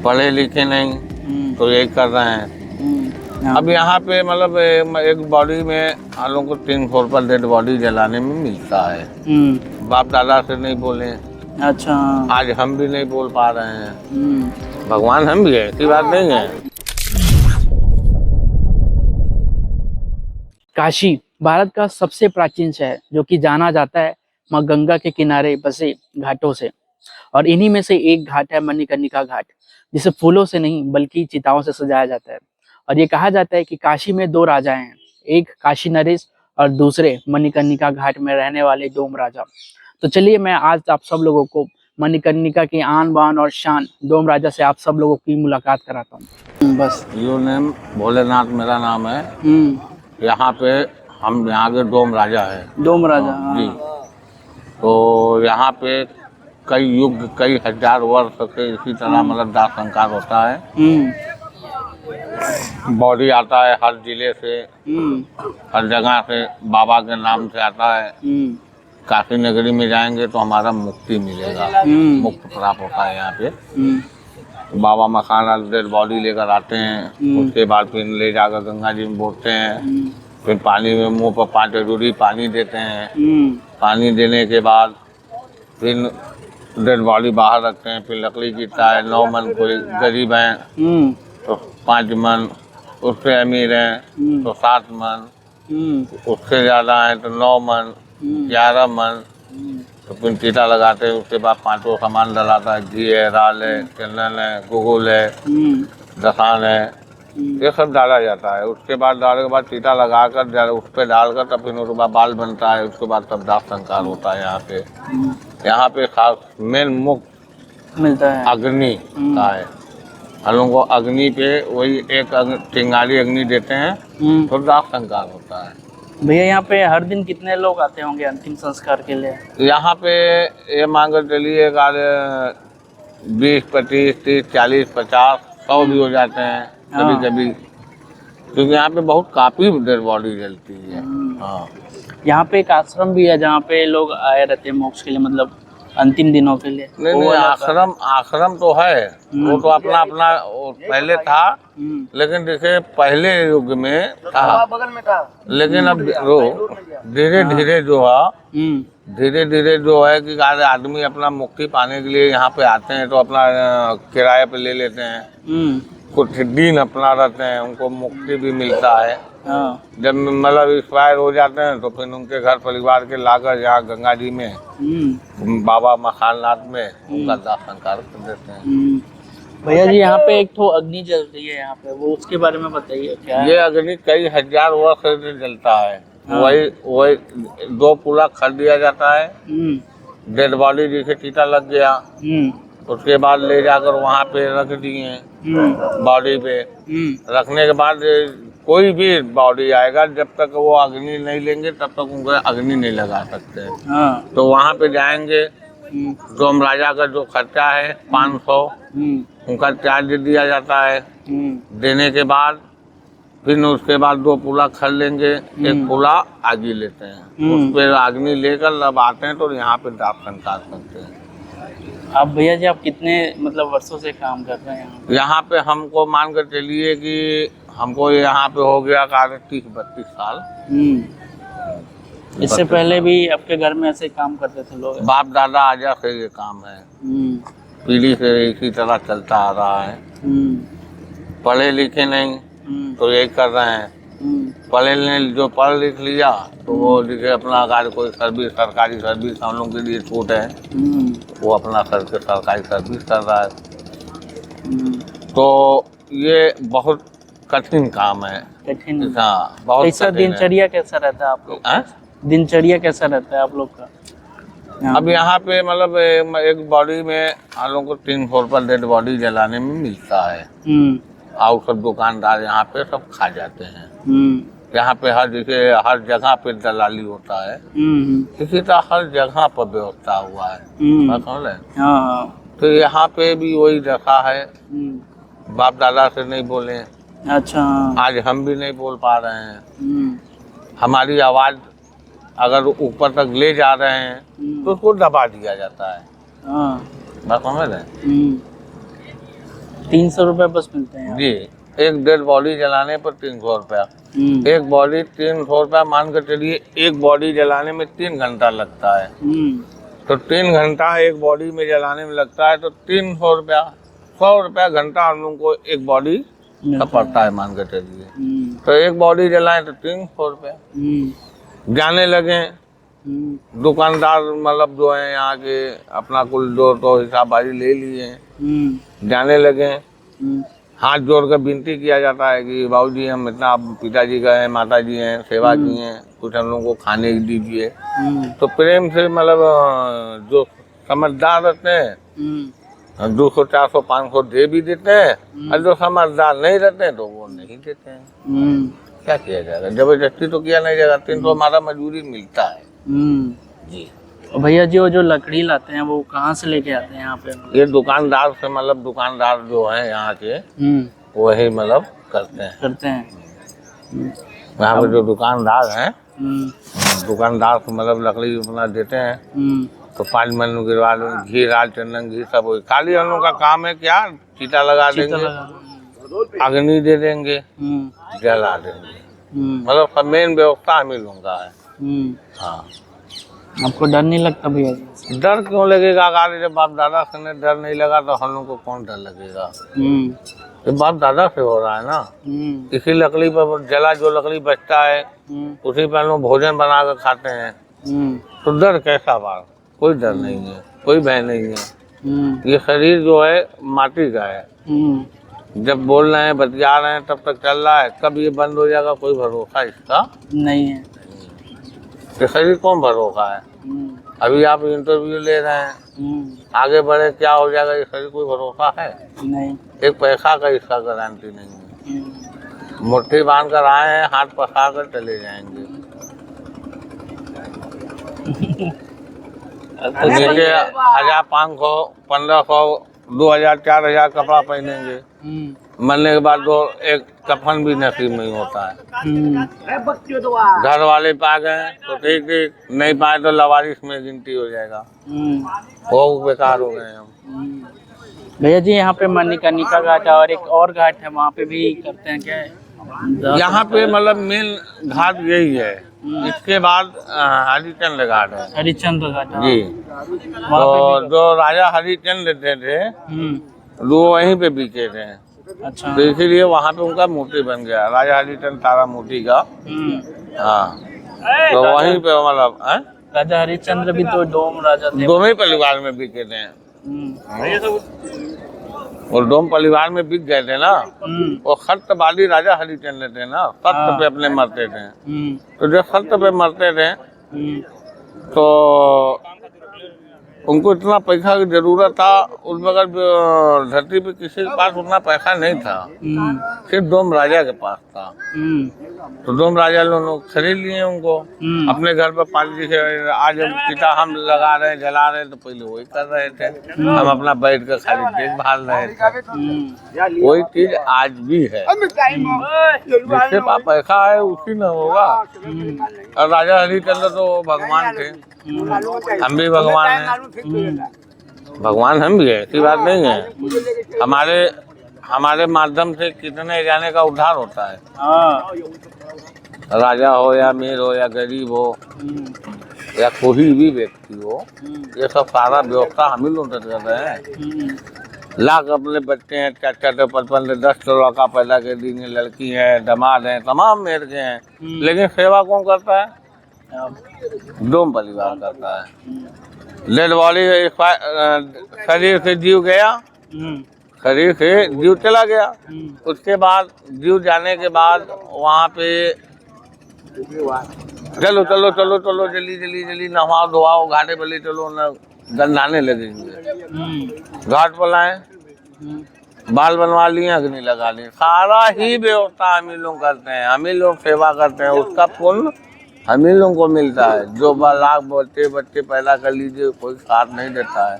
पढ़े लिखे नहीं तो यही कर रहे हैं। अब यहाँ पे मतलब एक बॉडी में हम लोग को 300 रुपये डेड बॉडी जलाने में मिलता है। बाप दादा से नहीं बोले। अच्छा, आज हम भी नहीं बोल पा रहे हैं। भगवान हम भी है, ऐसी बात नहीं है। काशी भारत का सबसे प्राचीन शहर, जो कि जाना जाता है माँ गंगा के किनारे बसे घाटों से। और इन्हीं में से एक घाट है मणिकर्णिका घाट, जिसे फूलों से नहीं बल्कि चिताओं से सजाया जाता है। और ये कहा जाता है कि काशी में 2 राजा हैं, एक काशी नरेश और दूसरे मणिकर्णिका घाट में रहने वाले डोम राजा। तो चलिए मैं आज आप सब लोगों को मणिकर्णिका की आन बान और शान, डोम राजा से आप सब लोगों की मुलाकात कराता हूँ। बस यो नेम भोलेनाथ मेरा नाम है। यहाँ पे हम यहाँ के डोम राजा है। डोम राजा जी। तो यहाँ पे कई युग, कई हजार वर्ष से इसी तरह मतलब दाह संस्कार होता है। बॉडी आता है हर जिले से, हर जगह से, बाबा के नाम से आता है। काशी नगरी में जाएंगे तो हमारा मुक्ति मिलेगा, मुक्त प्राप्त होता है यहाँ पे। बाबा मखाना डेड बॉडी लेकर आते हैं, उसके बाद फिर ले जाकर गंगा जी में बोलते हैं। फिर पानी में मुंह पर 5 जरूरी पानी देते हैं। पानी देने के बाद फिर डेड बॉडी बाहर रखते हैं। फिर लकड़ी गिरता है। 9 मन कोई गरीब हैं तो 5 मन, उससे अमीर हैं तो 7 मन, उससे ज़्यादा है तो 9 मन, 11 मन। तो फिर टीटा लगाते हैं। उसके बाद 5 सामान डलाता है, घी है, राल है, चंदन है, गुगुल है, दसान है, ये सब डाला जाता है। उसके बाद डालने के बाद टीटा लगाकर उस पर डालकर तब फिर उसके बाद बाल बनता है। उसके बाद तब दाह संस्कार होता है यहाँ पे। यहाँ पे खास मेन मुक्त मिलता है अग्नि का है। हम लोगों को अग्नि पे वही एक चिंगारी अग्नि देते हैं तो दाह संस्कार होता है। भैया यहाँ पे हर दिन कितने लोग आते होंगे अंतिम संस्कार के लिए? यहाँ पे ये मान कर चलिए 20, 25, 30, 40, 50, 100 भी हो जाते हैं कभी कभी, क्योंकि यहाँ पे बहुत काफी डेड बॉडी जलती है। हाँ, यहाँ पे एक आश्रम भी है जहाँ पे लोग आए रहते हैं मोक्ष के लिए, मतलब अंतिम दिनों के लिए। नहीं, आश्रम तो है, वो तो अपना अपना पहले था। लेकिन जैसे पहले युग में था, लेकिन अब धीरे धीरे जो है कि आदमी अपना मुक्ति पाने के लिए यहाँ पे आते हैं तो अपना किराए पे ले लेते हैं। कुछ दिन अपना रहते हैं, उनको मुक्ति भी मिलता है। जब मतलब एक्सपायर हो जाते हैं तो फिर उनके घर परिवार के लाकर यहाँ गंगा जी में बाबा मखाननाथ में उनका दाह संस्कार कर देते हैं। भैया जी यहाँ पे एक तो अग्नि जल रही है यहाँ पे, वो उसके बारे में बताइए क्या? ये अग्नि कई हजार वर्ष से जलता है। वही 2 पूरा खर दिया जाता है। डेड बॉडी जिसे टीटा लग गया, उसके बाद ले जाकर वहाँ पे रख दिए। बॉडी पे रखने के बाद कोई भी बॉडी आएगा, जब तक वो अग्नि नहीं लेंगे तब तक उनको अग्नि नहीं लगा सकते। तो वहाँ पे जाएंगे, डोम राजा का जो खर्चा है 500, उनका चार्ज दिया जाता है। देने के बाद फिर उसके बाद 2 पूला खर लेंगे, 1 पूला आगी लेते हैं। उस पर अग्नि लेकर जब आते हैं तो यहाँ पे दाह संस्कार करते हैं। आप भैया जी आप कितने मतलब वर्षों से काम कर रहे हैं यहाँ पे? हमको मान कर चलिए कि हमको यहाँ पे हो गया 30-32 साल। इससे पहले भी आपके घर में ऐसे काम करते थे लोग? बाप दादा आजा से ये काम है, पीढ़ी से इसी तरह चलता आ रहा है। पढ़े लिखे नहीं तो यही कर रहे हैं। जो पढ़ लिख लिया तो वो जैसे अपना अगर कोई सर्विस, सरकारी सर्विस हम लोग के लिए छूट है, वो अपना सरकारी सर्विस कर रहा है। तो ये बहुत कठिन काम है। कठिन? हाँ, बहुत कैसा दिनचर्या कैसा रहता है आप लोग? दिनचर्या कैसा रहता है आप लोग का? अब यहाँ पे मतलब एक बॉडी में हम लोग को 300 रुपये डेड बॉडी जलाने में मिलता है। और सब दुकानदार यहाँ पे सब खा जाते हैं। यहाँ पे हर जगह पे दलाली होता है। इसी तरह हर जगह पर व्यवस्था हुआ है। समझ लें? तो यहाँ पे भी वही दशा है। बाप दादा से नहीं बोले। अच्छा, आज हम भी नहीं बोल पा रहे हैं। हमारी आवाज अगर ऊपर तक ले जा रहे हैं तो उसको दबा दिया जाता है। बात समझ रहे हैं? 300 रुपए बस मिलते हैं यहाँ। जी, एक डेड बॉडी जलाने पर 300 रुपया। एक बॉडी 300 रुपया मान कर चलिए, एक बॉडी जलाने में 3 घंटा लगता है, तो 3 घंटा एक बॉडी में जलाने में लगता है, तो 300 रुपया, 100 रुपया घंटा हम लोग को एक बॉडी का पड़ता है मान कर चलिए। तो एक बॉडी जलाएं तो 300 रुपया। जाने लगे दुकानदार, मतलब जो है यहाँ के, अपना कुल जो तो हिसाबबाजी ले लिए, जाने लगे। हाथ जोड़ कर विनती किया जाता है कि बाबूजी हम इतना, पिताजी का है, माता जी हैं, सेवा की हैं, कुछ हम लोगों को खाने दीजिए। तो प्रेम से, मतलब जो समझदार रहते हैं 200, 400, 500 दे भी देते हैं, और जो समझदार नहीं रहते हैं तो वो नहीं देते हैं। क्या किया जाएगा, जबरदस्ती तो किया नहीं जाएगा। 300 हमारा मजबूरी मिलता है जी। भैया जी वो जो लकड़ी लाते हैं वो कहाँ से लेके आते हैं यहाँ पे? ये दुकानदार से, मतलब दुकानदार जो है यहाँ के, वही मतलब करते हैं। यहाँ पे जो दुकानदार हैं, दुकानदार को मतलब लकड़ी अपना देते हैं, तो 5 मन गिरवा लो, घी, राल, चंदन, घी सब वही। खाली हम लोग का काम है क्या, चीता लगा देंगे, अग्नि दे देंगे, जला देंगे, मतलब सब मेन व्यवस्था हम ही लोगों का है। हाँ, आपको डर नहीं लगता भैया? डर क्यों लगेगा, अगर जब बाप दादा से ने डर नहीं लगा तो हम लोग को कौन डर लगेगा? ये बाप दादा से हो रहा है ना। इसी लकड़ी पर जला, जो लकड़ी बचता है उसी पर हम लोग भोजन बना कर खाते हैं, तो डर कैसा बात? कोई डर नहीं है, कोई भय नहीं है। ये शरीर जो है माटी का है, जब बोल रहे हैं, बतिया रहे हैं, तब तक चल रहा है। कब ये बंद हो जाएगा कोई भरोसा इसका नहीं है। ये शरीर कौन भरोसा है? अभी आप इंटरव्यू ले रहे हैं, आगे बढ़े क्या हो जाएगा, ये शरीर कोई भरोसा है नहीं। एक पैसा का इसका गारंटी नहीं है। मुट्ठी बांध कर आए हैं, हाथ पसार कर चले जाएंगे। नीचे 1000, 500, 1500, 2000, 4000 कपड़ा पहनेंगे, मरने के बाद तो एक कफन भी नसीब नहीं होता है। घर वाले पा गए तो ठीक ठीक, नहीं पाए तो लवारिस में गिनती हो जाएगा, वो बेकार हो गए हम। भैया जी यहाँ पे मणिकर्णिका घाट है और एक और घाट है, वहाँ पे भी करते हैं क्या? यहाँ पे मतलब मेन घाट यही है, इसके बाद हरिश्चंद्र घाट है। हरिश्चंद्र घाट जी, तो जो राजा हरिश्चंद्र थे वो वहीं पे बीते थे। अच्छा, तो इसीलिए वहाँ पे उनका मूर्ति बन गया, राजा हरिश्चंद्र तारा मूर्ति का। हाँ, तो वहीं पे मतलब राजा हरिश्चंद्र भी तो डोम राजा थे, दोनों ही परिवार में बिके थे। और डोम परिवार में बिक गए थे ना, वो सत्यवादी राजा हरिश्चंद्र थे ना, सत्य पे अपने मरते थे। तो जब सत्य पे मरते थे तो उनको इतना पैसा की जरूरत था, उस वक्त धरती पे किसी के पास उतना पैसा नहीं था, सिर्फ डोम राजा के पास था। तो डोम राजा लोग खरीद लिए उनको अपने घर पर पाली से। आज चिता हम लगा रहे हैं, जला रहे हैं, तो पहले वही कर रहे थे, हम अपना बैठ कर खाली देखभाल रहे थे। वही चीज आज भी है, जिसके पास पैसा है उसी में होगा। और राजा हरिश्चंद्र तो भगवान थे, हम भी भगवान हैं, भगवान हम भी है, ऐसी बात नहीं है। हमारे माध्यम से कितने जाने का उद्धार होता है। राजा हो या मीर हो या गरीब हो या कोई भी व्यक्ति हो, ये सब सारा व्यवस्था हम ही लोग कर रहे हैं। लाख अपने बच्चे हैं, 4-4, 55, 10 लड़का पैदा कर देंगे, लड़की है, दामाद है, तमाम मेर के हैं, लेकिन सेवा कौन करता है? डोम परिवार करता है। डेड बॉडी शरीर से जीव गया, शरीर से जीव चला गया, उसके बाद जीव जाने के बाद वहाँ पे चलो चलो चलो चलो जल्दी जल्दी जल्दी नहाओ धोआओ, घाटे पर ले चलो, न गंधाने लगेंगे। घाट पर लाए, बाल बनवा लिए, अग्नि लगा ली, सारा ही व्यवस्था हम ही लोग करते हैं, हम ही लोग सेवा करते हैं, उसका पुण्य हम ही लोगों को मिलता है। जो लाख बच्चे पैदा कर लीजिए, कोई साथ नहीं देता है।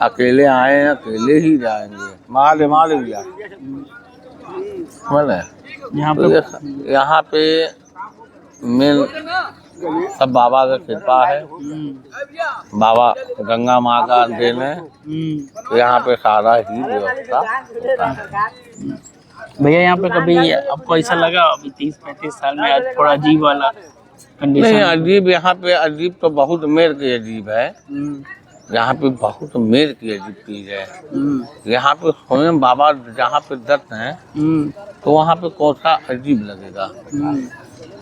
अकेले आए हैं, अकेले ही जाएंगे, माल यहाँ पे मेन सब बाबा का कृपा है। बाबा गंगा माँ का देन है। तो यहाँ पे सारा ही व्यवस्था होता है। भैया यहाँ पे कभी आपको ऐसा लगा अभी 30-35 साल में आज थोड़ा अजीब वाला नहीं, कंडीशन? अजीब यहाँ पे अजीब तो बहुत मेर की अजीब है। यहाँ पे बहुत मेर की अजीब चीज है। यहाँ पे स्वयं बाबा जहाँ पे दत्त हैं तो वहाँ पे कौन सा अजीब लगेगा।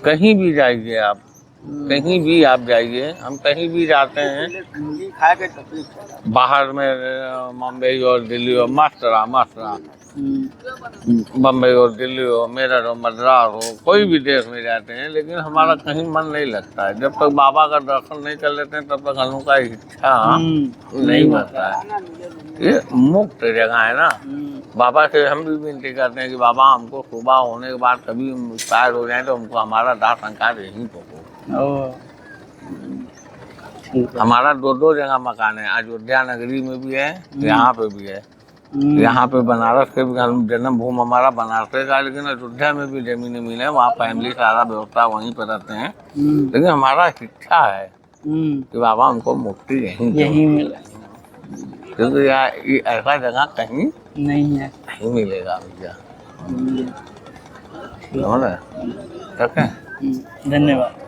कहीं भी जाइए आप, कहीं भी आप जाइए, हम कहीं भी जाते हैं बाहर में, मुंबई और दिल्ली और मस्त रहा बम्बई और दिल्ली हो, मेरठ हो, मद्रास हो, कोई भी देश में जाते हैं, लेकिन हमारा कहीं मन नहीं लगता है। जब तक बाबा का दर्शन नहीं कर लेते हैं तब तक हम लोग का इच्छा नहीं बनता है। ये मुक्त जगह है ना। बाबा से हम भी विनती करते हैं कि बाबा हमको सुबह होने के बाद कभी एक्सपायर हो जाए तो हमको हमारा दाह संस्कार यहीं पर हो। हमारा 2 जगह मकान है, अयोध्या नगरी में भी है, यहाँ पे भी है। यहाँ पे बनारस के भी जन्म भूमि हमारा बनारस का, लेकिन अयोध्या में भी जमीन है, वहाँ फैमिली सारा व्यवस्था वहीं पर रहते हैं। लेकिन हमारा इच्छा है कि बाबा हमको मुक्ति यहीं मिले, क्योंकि ये ऐसा जगह कहीं नहीं है, नहीं मिलेगा भैया। ठीक है, धन्यवाद।